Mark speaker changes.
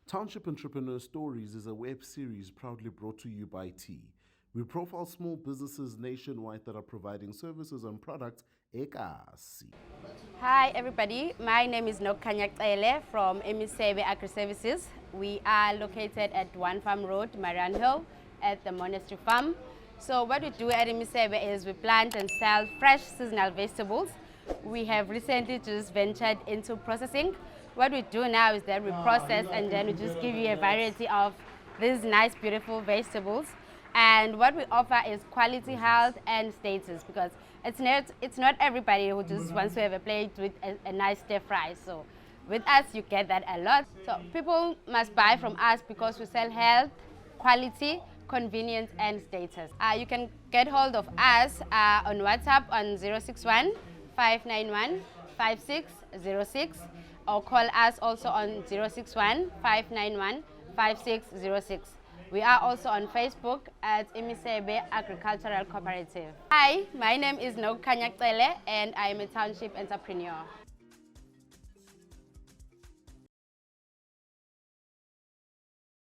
Speaker 1: Township Entrepreneurs Stories is a web series proudly brought to you by T. We profile small businesses nationwide that are providing services and products ekasi.
Speaker 2: Hi everybody, my name is Nokukhaya Cele from Imisebe Agri Services. We are located at One Farm Road, Marian Hill, at the Monastery Farm. So what we do at Imisebe is we plant and sell fresh seasonal vegetables. We have recently just ventured into processing. What we do now is that we process and then we just give you a variety of these nice, beautiful vegetables. And what we offer is quality, health, and status, because it's not everybody who just wants to have a plate with a nice stir fry. So with us, you get that a lot. So people must buy from us because we sell health, quality, convenience, and status. You can get hold of us on WhatsApp on 061 591 5606 or call us also on 061 591 5606. We are also on Facebook at Imisebe Agricultural Cooperative. Hi, my name is Nokukhaya Cele and I am a township entrepreneur.